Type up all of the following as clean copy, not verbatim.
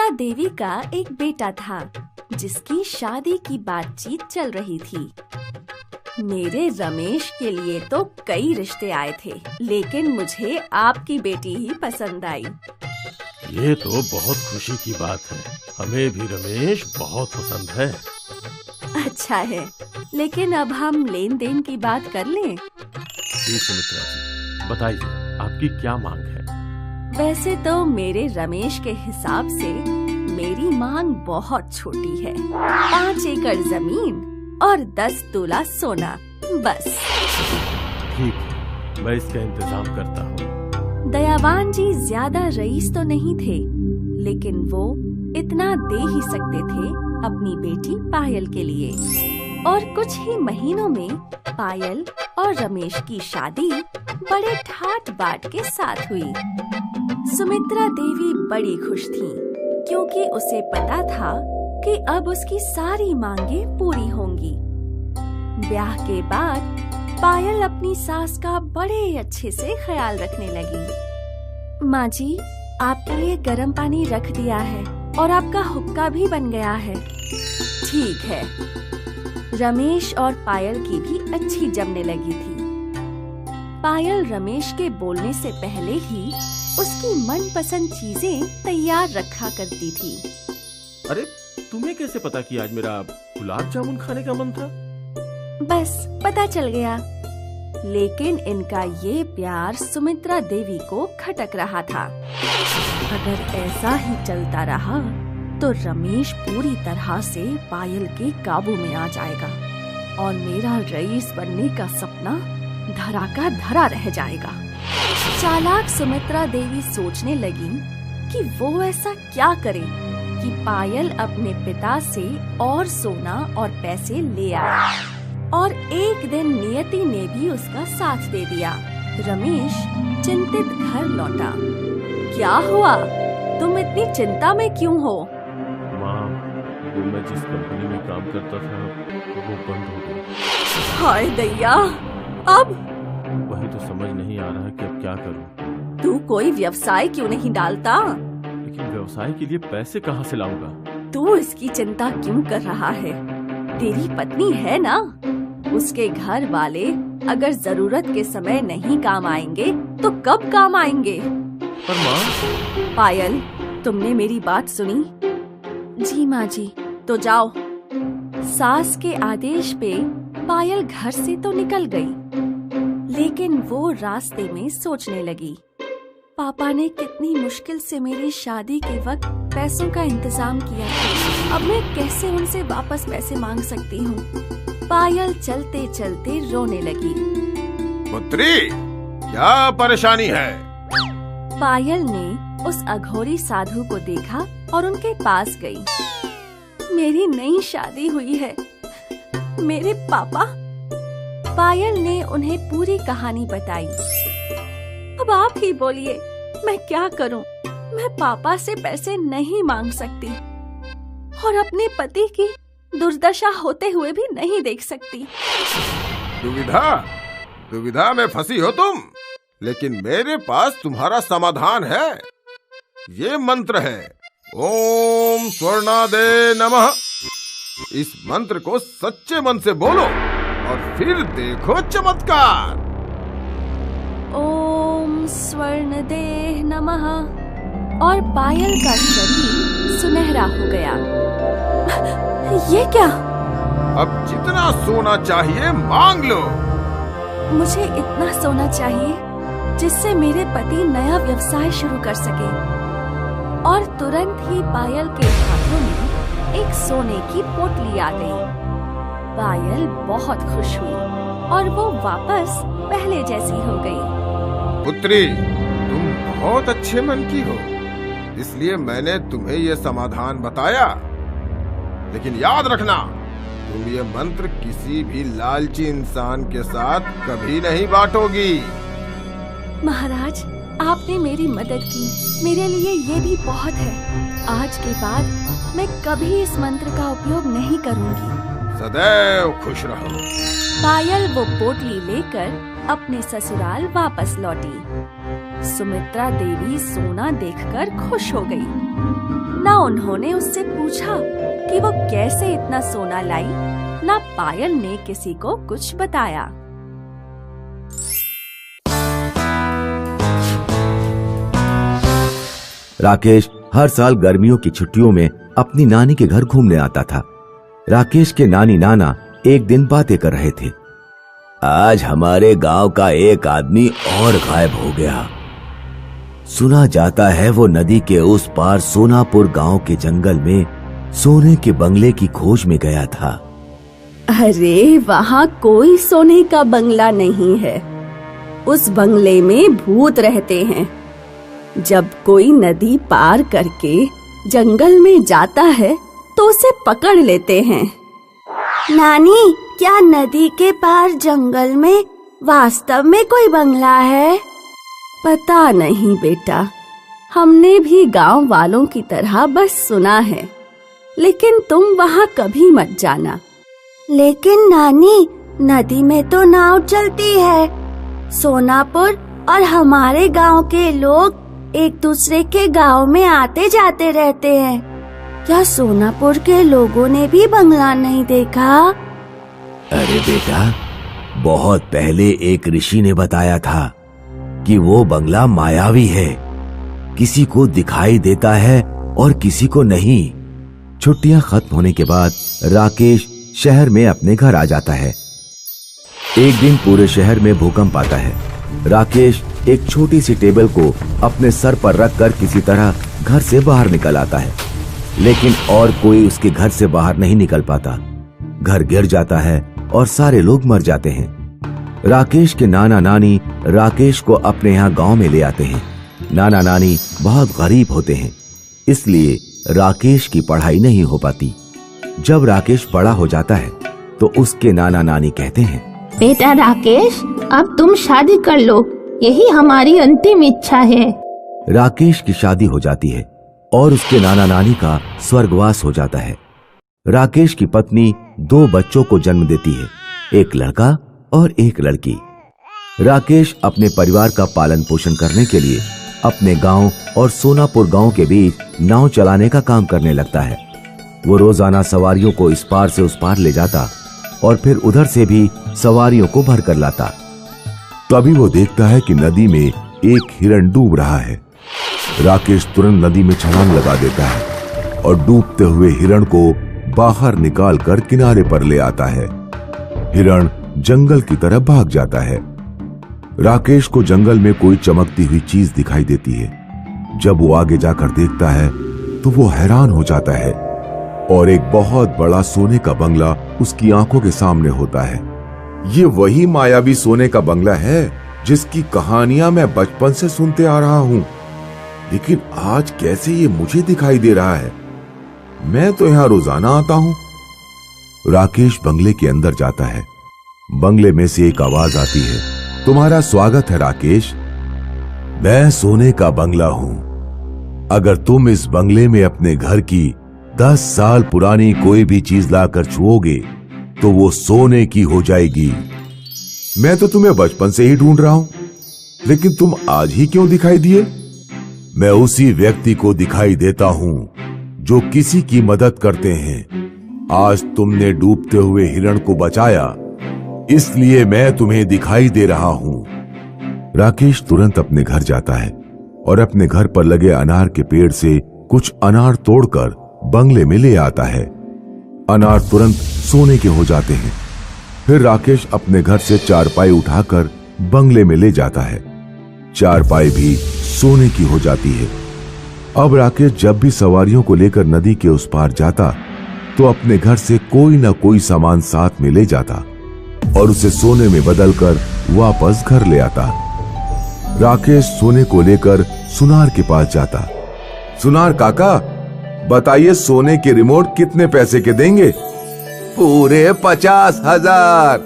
सुमित्रा देवी का एक बेटा था जिसकी शादी की बातचीत चल रही थी। मेरे रमेश के लिए तो कई रिश्ते आए थे, लेकिन मुझे आपकी बेटी ही पसंद आई। ये तो बहुत खुशी की बात है। हमें भी रमेश बहुत पसंद है। अच्छा है, लेकिन अब हम लेन देन की बात कर लें। जी सुमित्रा जी, बताइए आपकी क्या मांग है? वैसे तो मेरे रमेश के हिसाब से मेरी मांग बहुत छोटी है। 5 एकड़ जमीन और 10 तोला सोना, बस। ठीक है, मैं इसका इंतजाम करता हूँ। दयावान जी ज्यादा रईस तो नहीं थे, लेकिन वो इतना दे ही सकते थे अपनी बेटी पायल के लिए। और कुछ ही महीनों में पायल और रमेश की शादी बड़े ठाट बाट के साथ हुई। सुमित्रा देवी बड़ी खुश थी, क्योंकि उसे पता था कि अब उसकी सारी मांगें पूरी होंगी। ब्याह के बाद पायल अपनी सास का बड़े अच्छे से ख्याल रखने लगी। माँ जी, आपके लिए गर्म पानी रख दिया है और आपका हुक्का भी बन गया है। ठीक है। रमेश और पायल की भी अच्छी जमने लगी थी। पायल रमेश के बोलने से पहले ही उसकी मनपसंद चीजें तैयार रखा करती थी। अरे, तुम्हें कैसे पता कि आज मेरा गुलाब जामुन खाने का मन था? बस पता चल गया। लेकिन इनका ये प्यार सुमित्रा देवी को खटक रहा था। अगर ऐसा ही चलता रहा तो रमेश पूरी तरह से पायल के काबू में आ जाएगा और मेरा रईस बनने का सपना धरा का धरा रह जाएगा। चालाक सुमित्रा देवी सोचने लगी कि वो ऐसा क्या करे कि पायल अपने पिता से और सोना और पैसे ले आए। और एक दिन नियति ने भी उसका साथ दे दिया। रमेश चिंतित घर लौटा। क्या हुआ? तुम इतनी चिंता में क्यों हो? माँ, वो मैं जिस कंपनी में काम करता था वो बंद हो गई। हाय दैया, अब? वही तो समझ नहीं आ रहा कि अब क्या करूँ। तू कोई व्यवसाय क्यों नहीं डालता? लेकिन व्यवसाय के लिए पैसे कहाँ से लाऊंगा? तू इसकी चिंता क्यों कर रहा है? तेरी पत्नी है ना? उसके घर वाले अगर जरूरत के समय नहीं काम आएंगे तो कब काम आएंगे? पर माँ। पायल, तुमने मेरी बात सुनी? जी माँ जी। तो जाओ। सास के आदेश पे पायल घर से तो निकल गई, लेकिन वो रास्ते में सोचने लगी, पापा ने कितनी मुश्किल से मेरी शादी के वक्त पैसों का इंतजाम किया, अब मैं कैसे उनसे वापस पैसे मांग सकती हूँ। पायल चलते चलते रोने लगी। पुत्री, क्या परेशानी है? पायल ने उस अघोरी साधु को देखा और उनके पास गई। मेरी नई शादी हुई है, मेरे पापा। पायल ने उन्हें पूरी कहानी बताई। अब आप ही बोलिए, मैं क्या करूं? मैं पापा से पैसे नहीं मांग सकती और अपने पति की दुर्दशा होते हुए भी नहीं देख सकती। दुविधा में फंसी हो तुम, लेकिन मेरे पास तुम्हारा समाधान है। ये मंत्र है, ओम स्वर्णादे नमः। इस मंत्र को सच्चे मन से बोलो और फिर देखो चमत्कार। ओम स्वर्णदेह नमः। और पायल का शरीर सुनहरा हो गया। ये क्या? अब जितना सोना चाहिए मांग लो। मुझे इतना सोना चाहिए जिससे मेरे पति नया व्यवसाय शुरू कर सके। और तुरंत ही पायल के हाथों में एक सोने की पोटली आ गई। पायल बहुत खुश हुई और वो वापस पहले जैसी हो गई। पुत्री, तुम बहुत अच्छे मन की हो, इसलिए मैंने तुम्हें ये समाधान बताया। लेकिन याद रखना, तुम ये मंत्र किसी भी लालची इंसान के साथ कभी नहीं बांटोगी। महाराज, आपने मेरी मदद की, मेरे लिए ये भी बहुत है। आज के बाद मैं कभी इस मंत्र का उपयोग नहीं करूंगी। सदैव खुश रहो। पायल वो पोटली लेकर अपने ससुराल वापस लौटी। सुमित्रा देवी सोना देखकर खुश हो गई। ना उन्होंने उससे पूछा कि वो कैसे इतना सोना लाई, ना पायल ने किसी को कुछ बताया। राकेश हर साल गर्मियों की छुट्टियों में अपनी नानी के घर घूमने आता था। राकेश के नानी नाना एक दिन बातें कर रहे थे। आज हमारे गांव का एक आदमी और गायब हो गया। सुना जाता है वो नदी के उस पार सोनापुर गांव के जंगल में सोने के बंगले की खोज में गया था। अरे वहाँ कोई सोने का बंगला नहीं है। उस बंगले में भूत रहते हैं। जब कोई नदी पार करके जंगल में जाता है तो उसे पकड़ लेते हैं। नानी, क्या नदी के पार जंगल में वास्तव में कोई बंगला है? पता नहीं बेटा, हमने भी गांव वालों की तरह बस सुना है, लेकिन तुम वहाँ कभी मत जाना। लेकिन नानी, नदी में तो नाव चलती है। सोनापुर और हमारे गांव के लोग एक दूसरे के गांव में आते जाते रहते हैं। क्या सोनापुर के लोगों ने भी बंगला नहीं देखा? अरे बेटा, बहुत पहले एक ऋषि ने बताया था कि वो बंगला मायावी है, किसी को दिखाई देता है और किसी को नहीं। छुट्टियां खत्म होने के बाद राकेश शहर में अपने घर आ जाता है। एक दिन पूरे शहर में भूकंप आता है। राकेश एक छोटी सी टेबल को अपने सर पर रखकर किसी तरह घर से बाहर निकल आता है, लेकिन और कोई उसके घर से बाहर नहीं निकल पाता। घर गिर जाता है और सारे लोग मर जाते हैं। राकेश के नाना नानी राकेश को अपने यहाँ गांव में ले आते हैं। नाना नानी बहुत गरीब होते हैं, इसलिए राकेश की पढ़ाई नहीं हो पाती। जब राकेश बड़ा हो जाता है तो उसके नाना नानी कहते हैं, बेटा राकेश, अब तुम शादी कर लो, यही हमारी अंतिम इच्छा है। राकेश की शादी हो जाती है और उसके नाना नानी का स्वर्गवास हो जाता है। राकेश की पत्नी 2 बच्चों को जन्म देती है, एक लड़का और एक लड़की। राकेश अपने परिवार का पालन पोषण करने के लिए अपने गांव और सोनापुर गांव के बीच नाव चलाने का काम करने लगता है। वो रोजाना सवारियों को इस पार से उस पार ले जाता और फिर उधर से भी सवारियों को भर कर लाता। तभी वो देखता है कि नदी में एक हिरण डूब रहा है। राकेश तुरंत नदी में छलांग लगा देता है और डूबते हुए हिरण को बाहर निकालकर किनारे पर ले आता है। हिरण जंगल की तरफ भाग जाता है। राकेश को जंगल में कोई चमकती हुई चीज दिखाई देती है। जब वो आगे जाकर देखता है तो वो हैरान हो जाता है और एक बहुत बड़ा सोने का बंगला उसकी आंखों के सामने होता है। ये वही मायावी सोने का बंगला है जिसकी कहानियां मैं बचपन से सुनते आ रहा हूं, लेकिन आज कैसे ये मुझे दिखाई दे रहा है? मैं तो यहां रोजाना आता हूं। राकेश बंगले के अंदर जाता है। बंगले में से एक आवाज आती है, तुम्हारा स्वागत है राकेश, मैं सोने का बंगला हूं। अगर तुम इस बंगले में अपने घर की 10 साल पुरानी कोई भी चीज लाकर छुओगे तो वो सोने की हो जाएगी। मैं तो तुम्हें बचपन से ही ढूंढ रहा हूं, लेकिन तुम आज ही क्यों दिखाई दिए? मैं उसी व्यक्ति को दिखाई देता हूं जो किसी की मदद करते हैं। आज तुमने डूबते हुए हिरण को बचाया, इसलिए मैं तुम्हें दिखाई दे रहा हूं। राकेश तुरंत अपने घर जाता है और अपने घर पर लगे अनार के पेड़ से कुछ अनार तोड़कर बंगले में ले आता है। अनार तुरंत सोने के हो जाते हैं। फिर राकेश अपने घर से चारपाई उठाकर बंगले में ले जाता है। चारपाई भी सोने की हो जाती है। अब राकेश जब भी सवारियों को लेकर नदी के उस पार जाता तो अपने घर से कोई न कोई सामान साथ में ले जाता और उसे सोने में बदलकर वापस घर ले आता। राकेश सोने को लेकर सुनार के पास जाता। सुनार काका, बताइए सोने के रिमोट कितने पैसे के देंगे? पूरे 50,000।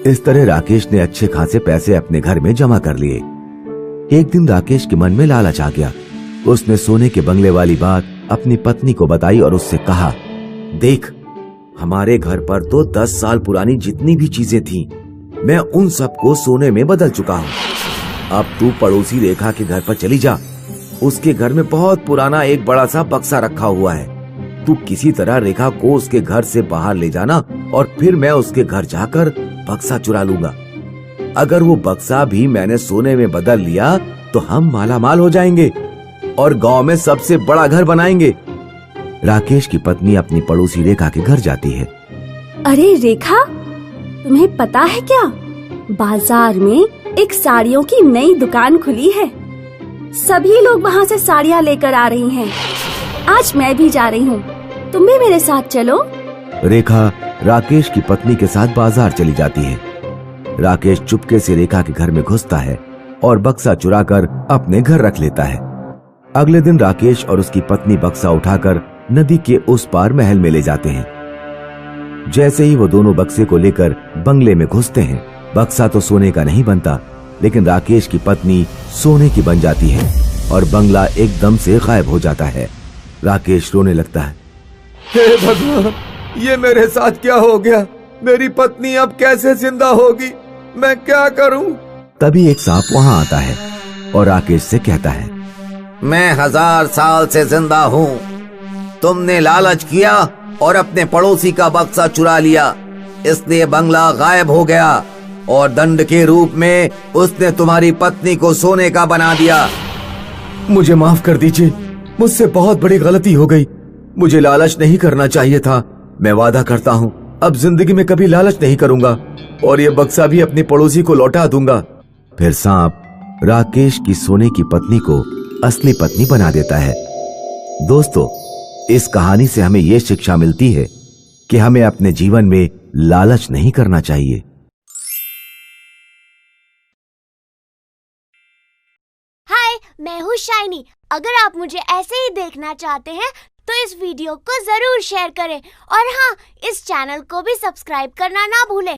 इस तरह राकेश ने अच्छे खासे पैसे अपने घर में जमा कर लिए। एक दिन राकेश के मन में लालच आ गया। उसने सोने के बंगले वाली बात अपनी पत्नी को बताई और उससे कहा, देख, हमारे घर पर तो 10 साल पुरानी जितनी भी चीजें थीं, मैं उन सबको सोने में बदल चुका हूँ। अब तू पड़ोसी रेखा के घर पर चली जा उसके घर में बहुत पुराना एक बड़ा सा बक्सा रखा हुआ है। तू किसी तरह रेखा को उसके घर से बाहर ले जाना और फिर मैं उसके घर जाकर बक्सा चुरा लूंगा। अगर वो बक्सा भी मैंने सोने में बदल लिया तो हम मालामाल हो जाएंगे और गांव में सबसे बड़ा घर बनाएंगे। राकेश की पत्नी अपनी पड़ोसी रेखा के घर जाती है। अरे रेखा, तुम्हें पता है क्या, बाजार में एक साड़ियों की नई दुकान खुली है। सभी लोग वहाँ से साड़ियाँ लेकर आ रही हैं। आज मैं भी जा रही हूँ, तुम भी मेरे साथ चलो। रेखा राकेश की पत्नी के साथ बाजार चली जाती है। राकेश चुपके से रेखा के घर में घुसता है और बक्सा चुराकर अपने घर रख लेता है। अगले दिन राकेश और उसकी पत्नी बक्सा उठाकर नदी के उस पार महल में ले जाते हैं। जैसे ही वो दोनों बक्से को लेकर बंगले में घुसते हैं, बक्सा तो सोने का नहीं बनता, लेकिन राकेश की पत्नी सोने की बन जाती है और बंगला एकदम से गायब हो जाता है। राकेश रोने लगता है। हे भगवान, ये मेरे साथ क्या हो गया? मेरी पत्नी अब कैसे जिंदा होगी? मैं क्या करूं? तभी एक सांप वहाँ आता है और राकेश से कहता है, मैं 1000 साल से जिंदा हूँ। तुमने लालच किया और अपने पड़ोसी का बक्सा चुरा लिया, इसलिए बंगला गायब हो गया और दंड के रूप में उसने तुम्हारी पत्नी को सोने का बना दिया। मुझे माफ कर दीजिए, मुझसे बहुत बड़ी गलती हो गई। मुझे लालच नहीं करना चाहिए था। मैं वादा करता हूँ अब जिंदगी में कभी लालच नहीं करूंगा और ये बक्सा भी अपनी पड़ोसी को लौटा दूंगा। फिर सांप राकेश की सोने की पत्नी को असली पत्नी बना देता है। दोस्तों, इस कहानी से हमें ये शिक्षा मिलती है कि हमें अपने जीवन में लालच नहीं करना चाहिए। हाय, मैं हूँ शाइनी। अगर आप मुझे ऐसे ही देखना चाहते हैं तो इस वीडियो को जरूर शेयर करें और हाँ, इस चैनल को भी सब्सक्राइब करना ना भूलें